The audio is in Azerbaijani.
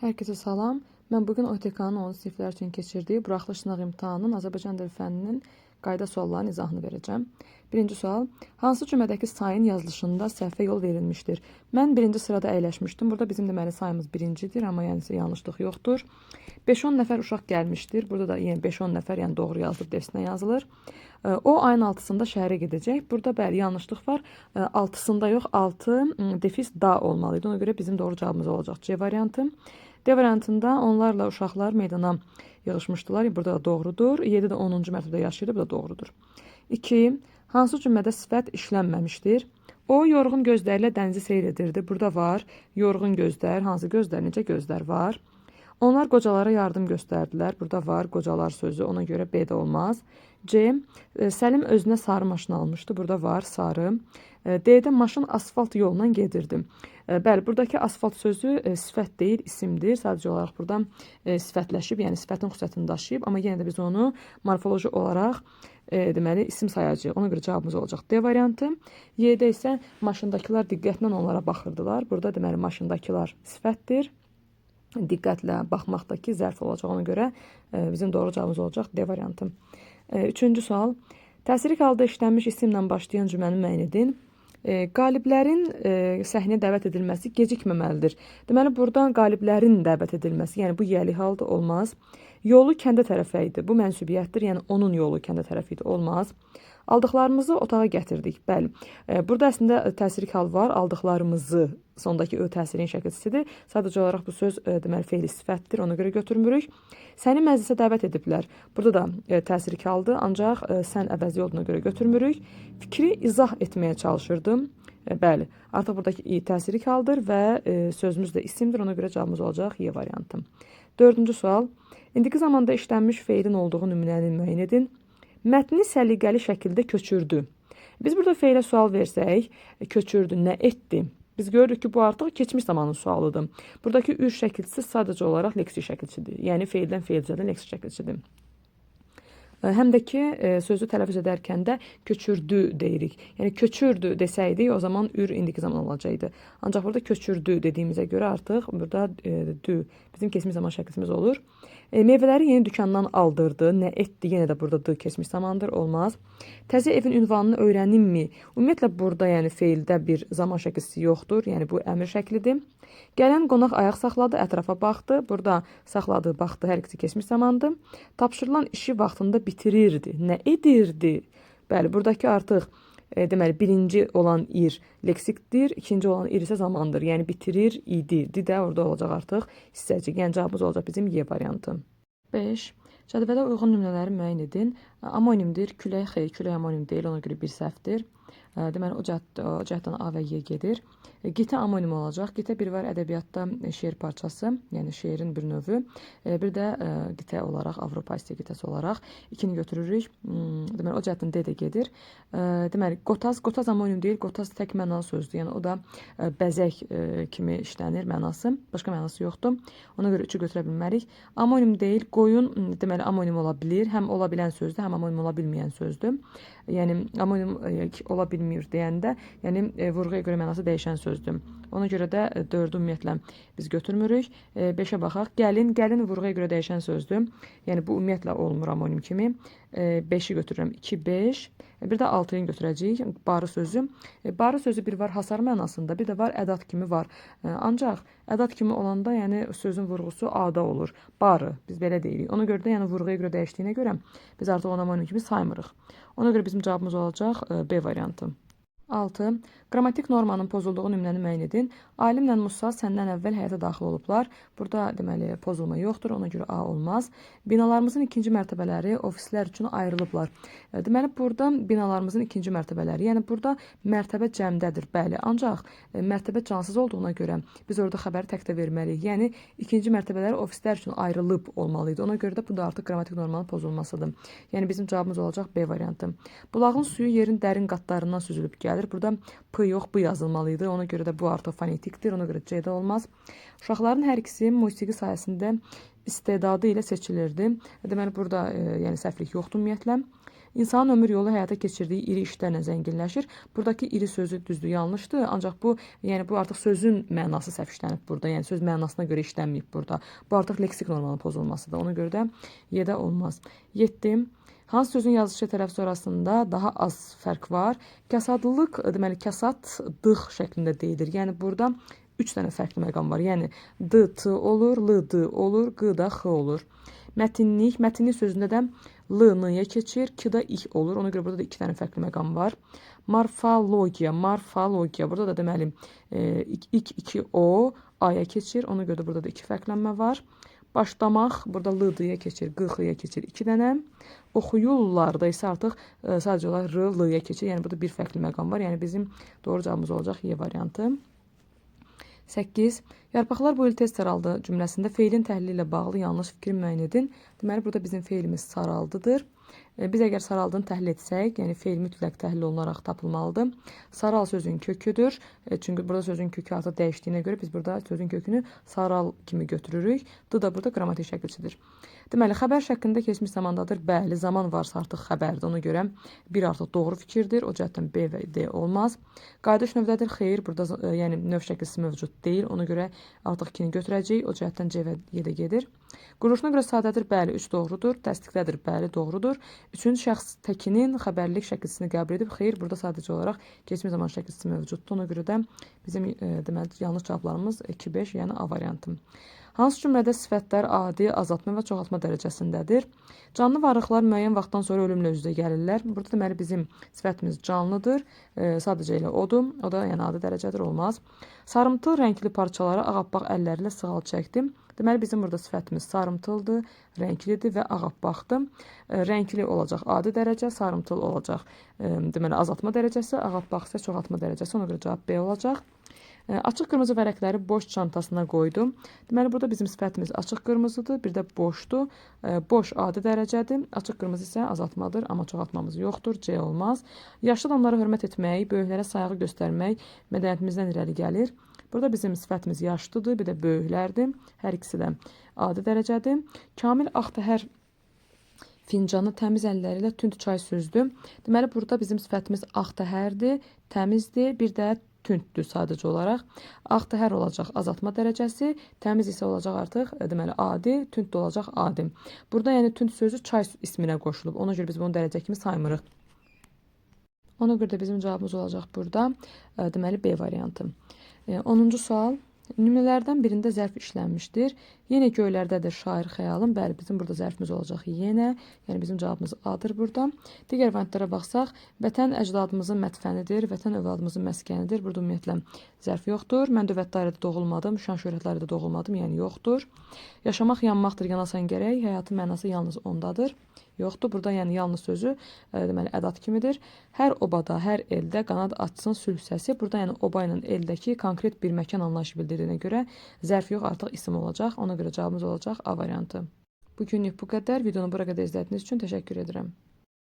Herkese salam. Mən bugün OTK-nın 10 siniflər üçün keçirdiyi buraxılış sınaq imtahanının Azərbaycan dil fənninin qayda suallarının izahını verəcəm. Birinci sual. Hansı cümlədəki sayın yazılışında səhvə yol verilmişdir? Mən birinci sırada əyləşmişdim. Burada bizim deməli sayımız birincidir, amma yəni yanlışlıq yoxdur. 5-10 nəfər uşaq gəlmişdir. Burada da yəni 5-10 nəfər, yəni doğru yazılıb defsinə yazılır. O ayın 6-sında şəhərə gedəcək. Burada bəli yanlışlıq var. 6-sında yox, 6 defis da olmalıydı. Ona görə bizim doğru cavabımız olacaq C variantı. D variantında onlarla uşaqlar meydana yığışmışdılar. Burada da doğrudur. 7 də 10-cu mərtəbədə yaşayırdı. Bu da doğrudur. 2. Hansı cümlədə sifət işlənməmişdir? O yorğun gözlərlə dənizi seyr edirdi. Burada var. Yorğun gözlər. Hansı gözlər? Necə gözlər var? Onlar qocalara yardım göstərdilər. Burada var. Qocalar sözü. Ona görə B də olmaz. C. Səlim özünə sarı maşın almışdı. Burada var. Sarı. D-də maşın asfalt yolla gedirdi. Bəli, buradakı asfalt sözü sifət deyil, isimdir. Sadəcə olaraq buradan sifətləşib, yəni sifətin xüsusiyyətini daşıyıb. Amma yenə də biz onu morfoloji olaraq deməli isim sayacağıq. Ona görə cavabımız olacaq D variantı. Y-də isə maşındakılar diqqətlə onlara baxırdılar. Burada deməli maşındakılar sifətdir. Diqqətlə baxmaqdakı zərf olacaq. Ona görə bizim doğru cavabımız olacaq D variantı. Üçüncü sual. Təsirlik halda işlənmiş isimlə başlayan cümləni müəyyən edin. Qaliblərin səhnəyə dəvət edilməsi gecikməməlidir. Deməli, buradan qaliblərin dəvət edilməsi, yəni bu yəli halda olmaz. Yolu kəndə tərəfə idi. Bu mənsubiyyətdir, yəni onun yolu kəndə tərəfə idi. Olmaz. Aldıqlarımızı otağa gətirdik. Bəli, burada əslində təsirlik hal var. Aldıqlarımızı sondakı ö təsirin şəkilçisidir. Sadəcə olaraq bu söz deməli fe'li sifətdir. Ona görə götürmürük. Səni məclisə dəvət ediblər. Burada da təsirlik haldır. Ancaq sən əvəzi olduğuna görə götürmürük. Fikri izah etməyə çalışırdım. Bəli, artıq buradakı i təsirlik haldır və sözümüz də isimdir. Ona görə cavabımız olacaq Y variantı. Dördüncü sual. İndiki zamanda işlənmiş fe'lin olduğu nümunəni müəyyən edin. Mətni səliqəli şəkildə köçürdü. Biz burada fe'lə sual versək, köçürdü, nə etdi? Biz görürük ki, bu artıq keçmiş zamanın sualıdır. Buradakı ür şəkilçisi sadəcə olaraq leksik şəkilçidir. Yəni fe'ldən fe'l düzəldən leksik şəkilçidir. Həm də ki, sözü tələffüz edərkən də köçürdü deyirik. Yəni köçürdü desəydik, o zaman ür indiki zaman olacaqdı. Ancaq burada köçürdü dediyimizə görə artıq burada dü bizim keçmiş zaman şəkilçimiz olur. Meyvələri yeni dükandan aldırdı. Nə etdi? Yenə də burada d keçmiş zamandır. Olmaz. Təzə evin ünvanını öyrənimmi? Ümumiyyətlə burada yəni fe'ldə bir zaman şəkilçisi yoxdur. Yəni bu əmr şəklidir. Gələn qonaq ayaq saxladı, ətrafa baxdı. Burada saxladı, baxdı, hər ikisi keçmiş zamandır. Tapşırılan işi vaxtında bitirirdi. Nə edirdi? Bəli, buradakı artıq deməli birinci olan ir leksikdir, ikinci olan ir isə zamandır. Yəni bitirir idi. Də orada olacaq artıq hissəcik. Yəni cavabımız olacaq bizim Y variantı. 5. Cədvələ uyğun nümunələri müəyyən edin. Amonimdir. Külək xeyr, külək amonim deyil. Ona görə bir səhvdir. Deməli, o cəhətdən A və Y gedir. Gitə amonim olacaq. Gitə bir var ədəbiyyatda şeir parçası, yəni şeirin bir növü. Bir də gitə olaraq, Avropa gitəsi olaraq ikini götürürük. Deməli, o cəhətdən D də gedir. Deməli, qotaz amonim deyil, qotaz tək mənalı sözdür. Yəni, o da bəzək kimi işlənir mənası. Başqa mənası yoxdur. Ona görə 3-ü götürə bilmərik. Amonim deyil, qoyun, deməli, amonim ola bilir. Həm ola bilən sözdür, həm amonim ola bilməyən sözdür. Yəni, amonim ola bilmir deyəndə, yəni vurğuya görə mənası dəyişən sözdür. Ona görə də 4-ü ümumiyyətlə biz götürmürük. 5-ə baxaq. Gəlin vurğuya görə dəyişən sözdür. Yəni bu ümumiyyətlə olmur amonim kimi. 5-i götürürəm. 2, 5. Bir də 6-yı götürəcəyik. Barı sözü. Barı sözü bir var hasar mənasında, bir də var ədat kimi var. Ancaq ədat kimi olanda yəni sözün vurğusu A-da olur. Barı. Biz belə deyirik. Ona görə də yəni vurğuya görə dəyişdiyinə görə biz artıq onu amonim kimi saymırıq. Ona görə bizim cavabımız olacaq B variantı. 6. Qrammatik normanın pozulduğu nümunəni müəyyən edin. Alimlə Musa səndən əvvəl həyata daxil olublar. Burada deməli pozulma yoxdur, ona görə A olmaz. Binalarımızın ikinci mərtəbələri ofislər üçün ayrılıblar. Deməli burada binalarımızın ikinci mərtəbələri, yəni burada mərtəbə cəmdədir, bəli. Ancaq mərtəbə cansız olduğuna görə biz orada xəbəri tək də verməliyik. Yəni ikinci mərtəbələri ofislər üçün ayrılıb olmalıydı. Ona görə də bu da artıq qrammatik normanın pozulmasıdır. Yəni bizim cavabımız olacaq B variantı. Bulağın suyu yerin dərin qatlarından süzülüb gəlir. Burada P yox, bu yazılmalıydı. Ona görə də bu artıq fonetikdir. Ona görə C də olmaz. Uşaqların hər ikisi musiqi sayəsində istedadı ilə seçilirdi. Deməli, burada yəni səhvlik yoxdur ümumiyyətlə. İnsanın ömür yolu həyata keçirdiyi iri işlərlə zənginləşir. Buradakı iri sözü düzdür, yanlışdır. Ancaq bu, yəni bu artıq sözün mənası səhv işlənib burada. Yəni söz mənasına görə işlənməyib burada. Bu artıq leksik normanın pozulmasıdır. Ona görə də Y-də olmaz. 7. Hansı sözün yazılışı tələffüz arasında daha az fərq var? Kəsadlıq, deməli kəsaddıq şəklində deyilir. Yəni burada 3 dənə fərqli məqam var. Yəni d, t olur, l, d olur, q da x olur. Mətinlik sözündə də l, n-yə keçir, k da ih olur. Ona görə burada da 2 dənə fərqli məqam var. Morfologiya. Burada da deməli ik 2 o, a-ya keçir. Ona görə də burada da 2 fərqlənmə var. Başlamaq, burada l, d-yə keçir, q, x-yə keçir 2 dənə. Oxuyurlar da isə artıq sadəcə olaraq r, l-yə keçir. Yəni burada bir fərqli məqam var. Yəni bizim doğru cavabımız olacaq Y variantı. 8. Yarpaqlar bu il tez saraldı cümləsində feilin təhlili ilə bağlı yanlış fikri müəyyən edin. Deməli, burada bizim feilimiz saraldıdır. Biz əgər saraldığını təhlil etsək, yəni feil mütləq təhlil olunaraq tapılmalıdır. Saral sözün köküdür. Çünki burada sözün kökü artıq dəyişdiyinə görə biz burada sözün kökünü saral kimi götürürük. D da burada qrammatik şəkilçidir. Deməli, xəbər şəklində keçmiş zamandadır. Bəli, zaman varsa artıq xəbərdir. Ona görə 1 artıq doğru fikirdir. O cəhətdən B və D olmaz. Qayıdış növdədir. Xeyr, burada yəni növ şəkilsi mövcud deyil. Ona görə artıq 2-ni götürəcəyik. O cəhətdən C və Y-də gedir. Quruluşuna görə sadədir. Bəli, 3 doğrudur. Təsdiqlədir. Bəli, doğrudur. Üçüncü şəxs təkinin xəbərlik şəkilsini qəbul edib. Xeyr, burada sadəcə olaraq keçmiş zaman şəkilsi mövcuddur. Ona görə də bizim deməli yanlış cavablarımız 2, 5, yəni A variantı. Hansı cümlədə sifətlər adi, azaltma və çoxaltma dərəcəsindədir? Canlı varlıqlar müəyyən vaxtdan sonra ölümlə üz-üzə gəlirlər. Burada deməli bizim sifətimiz canlıdır. Sadəcə elə odur. O da yəni adi dərəcədir, olmaz. Sarımtıl rəngli parçaları ağappaq əllərlə sığal çəkdim. Deməli bizim burada sifətimiz sarımtıldır, rənglidir və ağappaqdır. Rəngli olacaq adi dərəcə, sarımtıl olacaq deməli azaltma dərəcəsi, ağappaq isə çoxaltma dərəcəsi. Ona görə cavab B olacaq. Açıq qırmızı vərəqləri boş çantasına qoydum. Deməli, burada bizim sifətimiz açıq qırmızıdır, bir də boşdur. Boş adi dərəcədir, açıq qırmızı isə azaltmadır, amma çoxaltmamız yoxdur, C olmaz. Yaşlı adamlara hörmət etmək, böyüklərə sayağı göstərmək mədəniyyətimizdən irəli gəlir. Burada bizim sifətimiz yaşlıdır, bir də böyüklərdir. Hər ikisi də adi dərəcədir. Kamil Axtəhər fincanı təmiz əlləri ilə tünd çay süzdü. Deməli, burada bizim sifətimiz Axtəhərdir, təmizdir, bir də tündür sadəcə olaraq. Axtəhər olacaq azaltma dərəcəsi, təmiz isə olacaq artıq deməli adi, tünd də olacaq adi. Burada yəni tünd sözü çay isminə qoşulub. Ona görə biz bunu dərəcə kimi saymırıq. Ona görə də bizim cavabımız olacaq burada deməli B variantı. 10-cu sual. Nümunələrdən birində zərf işlənmişdir. Yenə göylərdədir şair xəyalım. Bəli, bizim burada zərfimiz olacaq yenə. Yəni bizim cavabımız A-dır burada. Digər variantlara baxsaq, vətən əcdadımızın mətfənidir, vətən övladımızın məskənidir. Burada ümumiyyətlə zərf yoxdur. Mən dövlət dairədə doğulmadım, şan şöhrətlərdə doğulmadım, yəni yoxdur. Yaşamaq yanmaqdır, yanasan gərək. Həyatın mənası yalnız ondadır. Yoxdur. Burada yəni yalnız sözü deməli ədat kimidir. Hər obada, hər eldə qanad açsın sülh səsi. Burada yəni oba ilə eldəki konkret bir məkan anlayışı bildirdiyinə görə zərf yox, artıq isim olacaq. Ona görə cavabımız olacaq A variantı. Bu günlük bu qədər. Videonu bura qədər izlədiyiniz üçün təşəkkür edirəm.